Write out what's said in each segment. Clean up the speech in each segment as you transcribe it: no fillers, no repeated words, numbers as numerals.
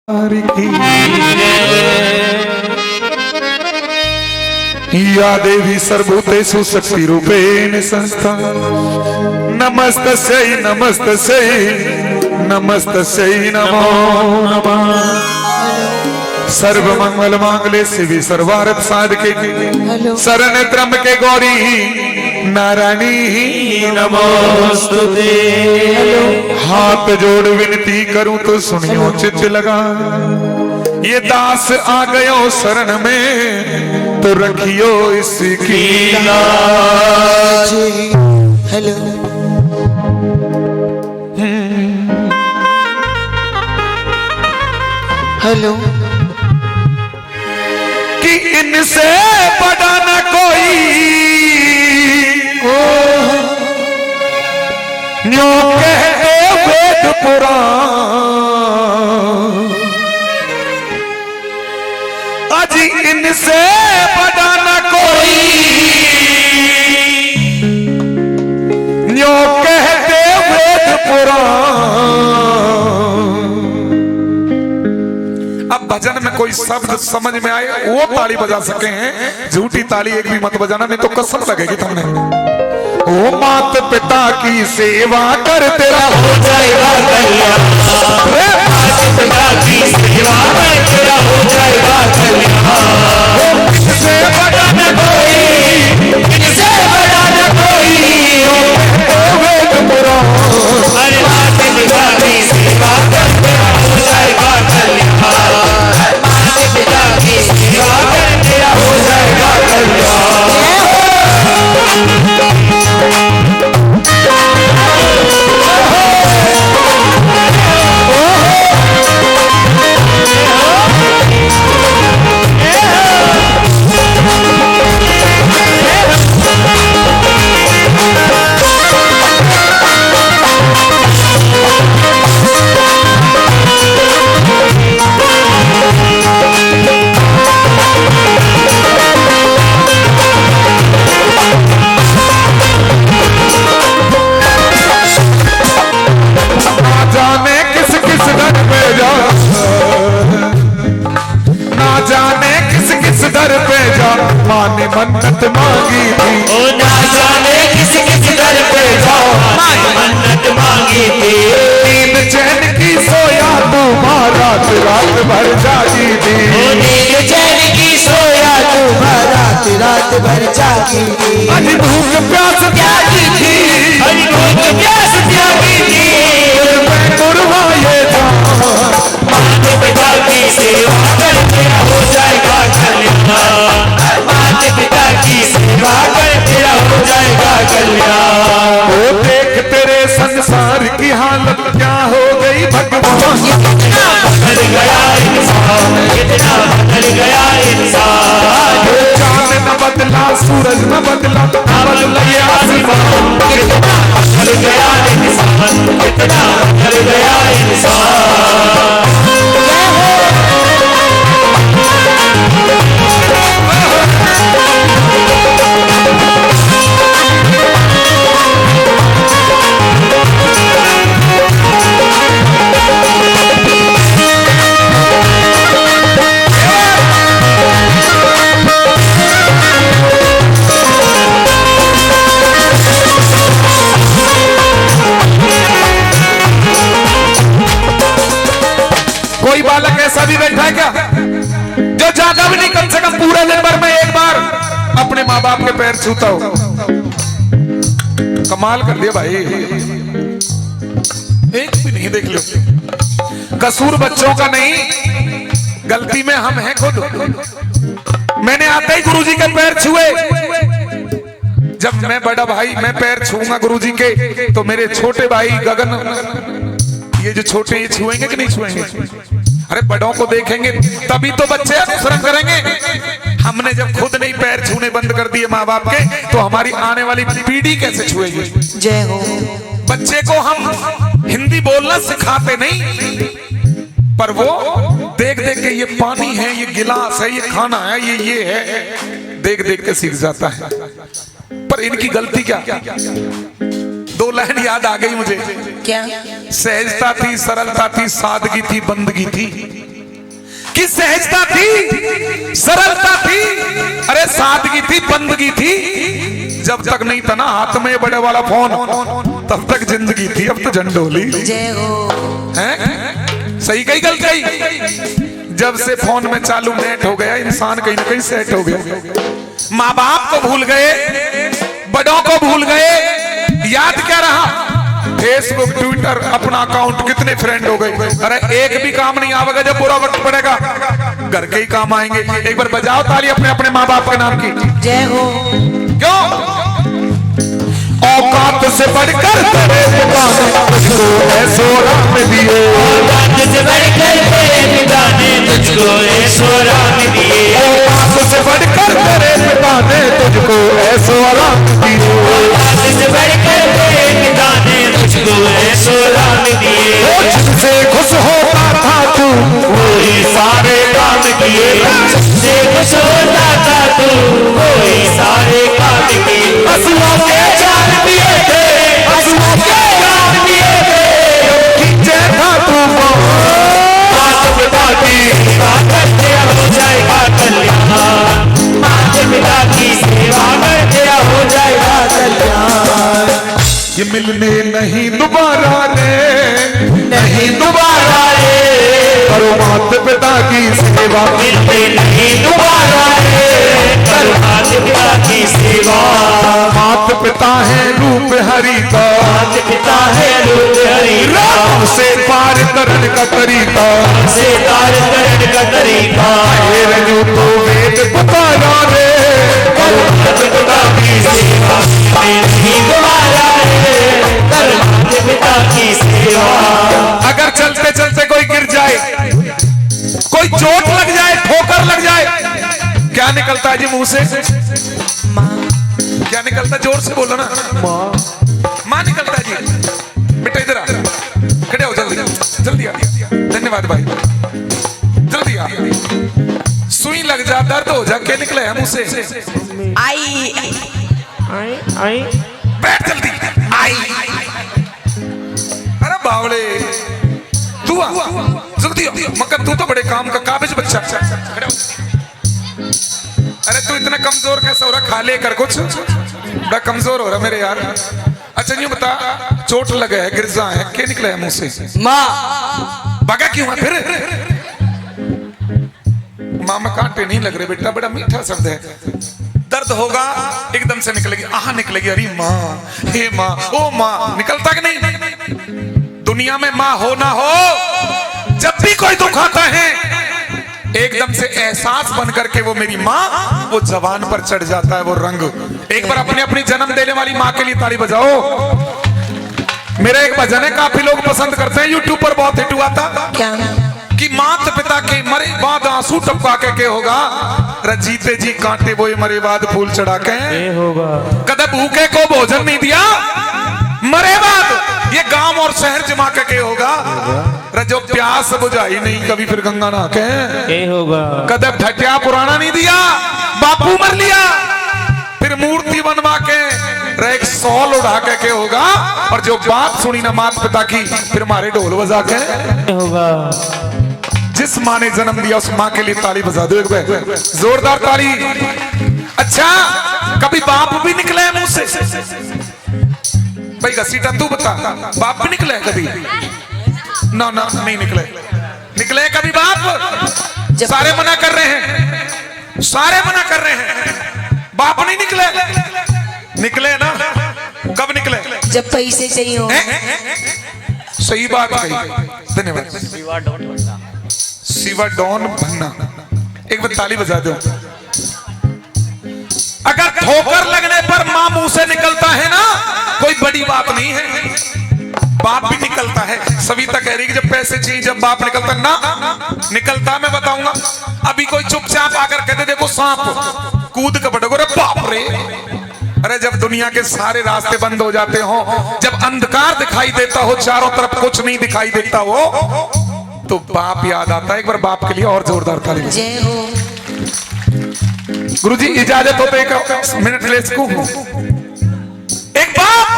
या देवी सर्वभूतेषु शक्तिरूपेण संस्था नमस्तस्यै नमस्तस्यै नमस्तस्यै नमो नमः। सर्वमंगल मांगल्ये शिवे सर्वार्थ साधके शरण्ये त्र्यंबके गौरी नारायणी नमोस्तुते। हाथ जोड़ विनती करूं तो सुनियो चित्त लगा, ये दास आ गयो शरण में तो रखियो इसकी लाज। हेलो हेलो कि इनसे बड़ा न कोई न्यों कहते वेद पुराण, अजी इनसे बड़ा न कोई न्यों कहते वेद पुराण। अब भजन में कोई शब्द समझ में आए वो ताली बजा सके हैं, झूठी ताली एक भी मत बजाना नहीं तो कसम लगेगी तुमने। ओ माता पिता की सेवा कर तेरा हो जाएगा कल्याण, माता पिता की सेवा कर तेरा हो जाएगा कल्याण। इससे बड़ा न कोई, इससे बड़ा न कोई वेद पुराण, अरे माता पिता की सेवा कर तेरा हो जाएगा कल्याण, माता पिता की सेवा कर तेरा हो जाएगा कल्याण। माँ ने मन्नत मांगी थी, ओ ना जाने किस किस दर पे जाओ माँ ने मन्नत मांगी थी। नींद चैन की सोया तू माँ रात रात भर जागी थी, ओ नींद चैन की सोया तू माँ रात रात भर जागी थी। अरे भूख प्यास त्यागी थी, हरि भूख प्यास त्यागी थी। मैं कुर्बाए जाऊं माता पिता की सेवा कर तेरा हो जाएगा कल्याण, माता पिता की सेवा कर तेरा हो जाएगा कल्याण। वो देख तेरे संसार की हालत क्या हो गई भगवान, कितना बदल गया इंसान, कितना बदल गया इंसान। चांद न बदला सूरज न बदला न बदला ये आसमान, कितना बदल गया इंसान, कितना बदल गया इंसान। कोई बालक ऐसा भी बैठा है क्या जो ज्यादा भी नहीं कम से कम पूरे दिन भर में एक बार अपने माँ बाप के पैर छूता हो? कमाल कर दिया भाई, एक भी नहीं। देख लो कसूर बच्चों का नहीं, गलती में हम हैं खुद। मैंने आते ही गुरुजी के पैर छुए, जब मैं बड़ा भाई मैं पैर छूंगा गुरुजी के तो मेरे छोटे भाई गगन ये जो छोटे ये छुएंगे कि नहीं छुएंगे? अरे बड़ों को देखेंगे तभी तो बच्चे अनुसरण करेंगे। हमने जब खुद नहीं पैर छूने बंद कर दिए माँ बाप के तो हमारी आने वाली पीढ़ी कैसे छुएगी? जय हो। बच्चे को हम हिंदी बोलना सिखाते नहीं, पर वो देख देख के ये पानी है, ये गिलास है, ये खाना है, ये है, देख देख के सीख जाता है। पर इनकी गलती क्या? दो लाइन याद आ गई मुझे। क्या? सहजता थी, सरलता थी, सादगी थी, बंदगी थी। कि सहजता थी, सरलता थी, अरे सादगी थी, बंदगी थी। जब तक नहीं था ना हाथ में बड़े वाला फोन, तब तक जिंदगी थी। अब तो झंडोली। जय हो। हैं? सही कही गलत कही? जब से फोन में चालू नेट हो गया, इंसान कहीं ना कहीं सेट हो गया। माँ बाप को भूल गए, बड़ों को भूल गए, याद क्या रहा? फेसबुक, ट्विटर, अपना अकाउंट, कितने फ्रेंड हो गए। अरे एक भी काम नहीं आवेगा जब बुरा वक्त पड़ेगा, घर के ही काम आएंगे। एक बार बजाओ ताली अपने अपने माँ बाप के नाम की। जय हो। क्यों? औकात से बढ़कर तेरे पिता ने तुझको ऐसो राम दिए। औकात से बढ़कर तेरे पिता ने तुझको ऐसो राम दिए। औकात से बढ़कर तेरे पिता ने तुझको ऐसो राम दिए। औकात से बढ़कर तेरे पिता ने तुझको ऐसो राम दिए। जिससे खुश होता था तू वही सारे काम किए। जिससे खुश होता था तू वही सारे काम किए। हंसुओं के जान दिए थे, हंसुओं के जान दिए थे। खींचे था तू माता पिता की सेवा करते हो जाएगा कल्याण। माता पिता की सेवा करते हो जाएगा कल्याण। ये मिलने नहीं दोबारा रे, नहीं दोबारा रे, करो माता पिता की सेवा। मिलते नहीं दोबारा रे, करो माता पिता की सेवा। माता पिता है रूप हरि का, माता पिता है रूप हरि का। से पार करने का तरीका, से तार करने का तरीका। हे रजू तो वेद पुकारा रे, करो माता पिता की सेवा। नहीं दोबारा रे, करो माता पिता की सेवा। अगर चलते चलते कोई गिर जाए, कोई चोट लग जाए, ठोकर लग जाए, क्या निकलता है जी मुंह से? माँ। क्या निकलता? जोर से बोलो ना। माँ निकलता है जी। बेटा इधर आ, खड़े हो, जल्दी जल्दी आ। धन्यवाद भाई, जल्दी आ। सुई लग जा, दर्द हो जा, क्या निकले है मुंह से? आई। बैठ जल्दी। आई। अरे बावड़े, तू आ जल्दी आ। मगर तू तो बड़े काम का काबिज बच्चा। खड़े हो। अरे तू इतना कमजोर कैसा हो रहा? खा ले कर कुछ, बड़ा कमजोर हो रहा मेरे यार। अच्छा यूं बता, चोट लगा है, गिरजा है, क्या निकला है मुंह से? माँ। भागा क्यों है फिर? मामा कांटे नहीं लग रहे बेटा, बड़ा मीठा शब्द है। दर्द होगा एकदम से निकलेगी, आहा निकलेगी। अरे माँ, हे माँ, ओ माँ, निकलता कि नहीं? दुनिया में माँ हो ना हो, जब भी कोई दुख आता है एकदम से एहसास बन करके वो मेरी माँ, वो जवान पर चढ़ जाता है वो रंग। एक बार अपने अपनी जन्म देने वाली माँ के लिए ताली बजाओ। मेरा एक भजन है, काफी लोग पसंद करते हैं, यूट्यूब पर बहुत हिट हुआ था। क्या? कि माता पिता के मरे बाद आंसू टपका के होगा, जीते जी कांटे बोए मरे बाद फूल चढ़ा के होगा। कदम भूखे को भोजन नहीं दिया, मरे बाद ये गांव और शहर जमा के होगा। जो प्यास बुझाई नहीं कभी फिर गंगा नहा के होगा। कदम ठटिया पुराना नहीं दिया, बापू मर लिया, फिर मूर्ति बनवा के एक सौल उड़ा के होगा। और जो बात सुनी ना माता पिता की, फिर मारे ढोल बजा के होगा। जिस माँ ने जन्म दिया उस माँ के लिए ताली बजा दो एक बार, जोरदार ताली। अच्छा, कभी बाप भी निकले है मुंह से? भाई घसीटा तू बता, बाप भी निकले कभी? ना ना नहीं निकले। निकले कभी बाप? सारे मना कर रहे हैं, सारे मना कर रहे हैं, बाप नहीं निकले। निकले ना, कब निकले? जब पैसे चाहिए हो। सही बात कही, धन्यवाद। शिवा डॉन बनना, एक बार ताली बजा दो। अगर ठोकर लगने पर मां मुंह से निकलता है ना, कोई बड़ी बात नहीं है, बाप भी निकलता है। सविता कह रही कि जब पैसे चाहिए जब बाप निकलता ना, निकलता मैं बताऊंगा। अभी कोई चुपचाप आकर कहते देखो सांप, कूद के पटको, रे बाप रे। अरे जब दुनिया के सारे रास्ते बंद हो जाते हो, जब अंधकार दिखाई देता हो, चारों तरफ कुछ नहीं दिखाई देता हो, तो बाप याद आता है। एक बार बाप के लिए और जोरदार ताली। जय हो। गुरुजी इजाजत हो तो एक मिनट ले सकूं? एक बाप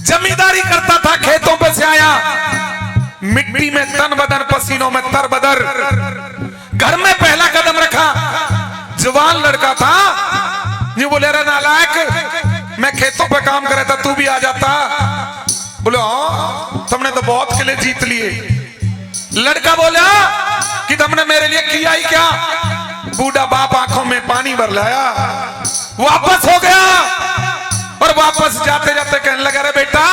जमींदारी करता था, खेतों पे से आया, मिट्टी में तन बदन, पसीनों में तर बदर, घर में पहला कदम रखा। जवान लड़का था, ये बोले रे नालायक, मैं खेतों पे काम कर रहा था, तू भी आ जाता। बोले हाँ, तुमने तो बहुत किले जीत लिए। लड़का बोला कि तुमने मेरे लिए किया ही क्या। बूढ़ा बाप आंखों में पानी भर लाया, वापस हो गया और वापस जाते जाते कहने लगा, रे बेटा,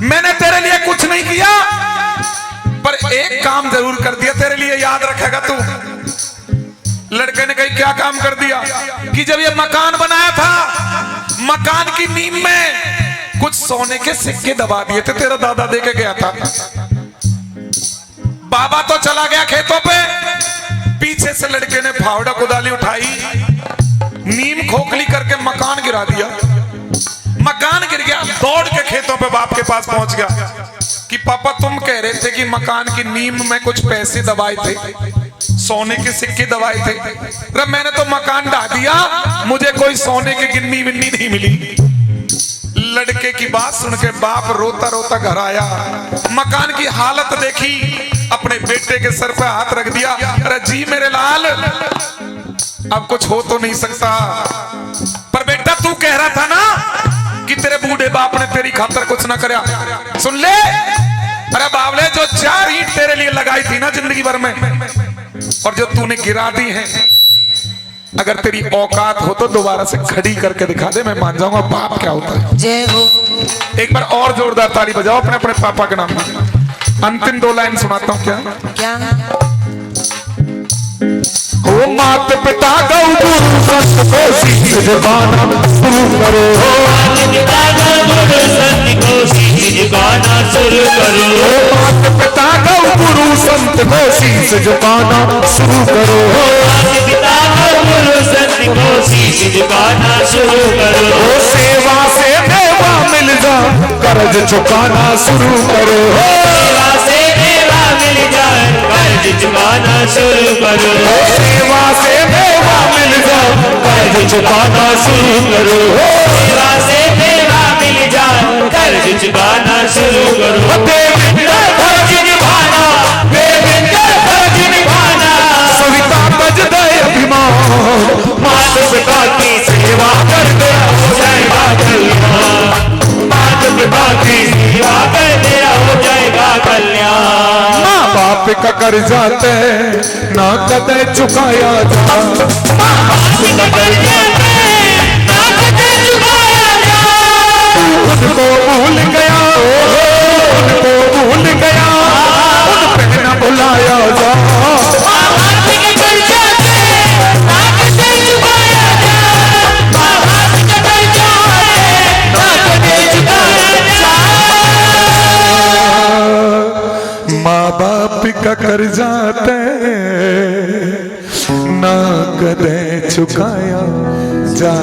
मैंने तेरे लिए कुछ नहीं किया, पर एक काम जरूर कर दिया, तेरे लिए याद रखेगा तू। लड़के ने कही क्या काम कर दिया? कि जब ये मकान बनाया था, मकान की नींव में कुछ सोने के सिक्के दबा दिए थे, तेरा दादा दे के गया था। बाबा तो चला गया खेतों पे, पीछे से लड़के ने फावड़ा कुदाली उठाई, नीम खोखली करके मकान गिरा दिया। मकान गिर गया, दौड़ के खेतों पे बाप के पास पहुंच गया कि पापा तुम कह रहे थे कि मकान की नींव में कुछ पैसे दबाए थे, सोने के सिक्के दबाए थे। अरे मैंने तो मकान ढा दिया, मुझे कोई सोने की गिन्नी विन्नी नहीं मिली। लड़के की बात सुन के बाप रोता रोता घर आया, मकान की हालत देखी, अपने बेटे के सर पे हाथ रख दिया। अरे जी मेरे लाल, अब कुछ हो तो नहीं सकता, पर बेटा तू कह रहा था ना कि तेरे बूढ़े बाप ने तेरी खातर कुछ ना करा। सुन ले, अरे बावले, जो 4 ईंट तेरे लिए लगाई थी ना जिंदगी भर में, और जो तूने गिरा दी है, अगर तेरी औकात हो तो दोबारा से खड़ी करके दिखा दे, मैं मान जाऊंगा बाप क्या होता है। जय हो। एक बार और जोरदार ताली बजाओ अपने अपने पापा के नाम में। अंतिम 2 लाइन सुनाता हूँ। क्या ओ मात पिता गौ गुरु संत को शीश झुकाना शुरू करो। मात पिता गौ गुरु संत को शीश झुकाना शुरू करो। मात पिता गौ गुरु संत को शीश झुकाना शुरू करो। मात पिता गौ गुरु संत को शीश झुकाना शुरू करो। सेवा से मेवा मिल जाए, कर्ज चुकाना शुरू करो। सेवा से मेवा मिल जाए, कर्ज चुकाना शुरू करो। सेवा से मेवा मिल जाए, कर्ज चुकाना शुरू करो। सेवा से मेवा मिल जाए, कर्ज चुकाना शुरू करो। देविंदर फर्ज निभाना, देविंदर फर्ज निभाना, सविता तज दे अभिमान। मात पिता की सेवा करते हो जाएगा कल्याण। मात पिता की सेवा करते हो जाएगा कल्याण। माँ बाप का कर्ज जाते ना कदे चुकाया जा। माँ बाप का कर्ज जाते ना कदे चुकाया जा। उनको भूल गया, उनको भूल गया, उन पे न भुलाया जा। माँ बाप के कर्ज जाते ना कदे चुकाया जा। माँ बाप के कर्ज जाते ना कदे चुकाया जा। माँ बाप का कर्जा ना कदे चुकाया जा।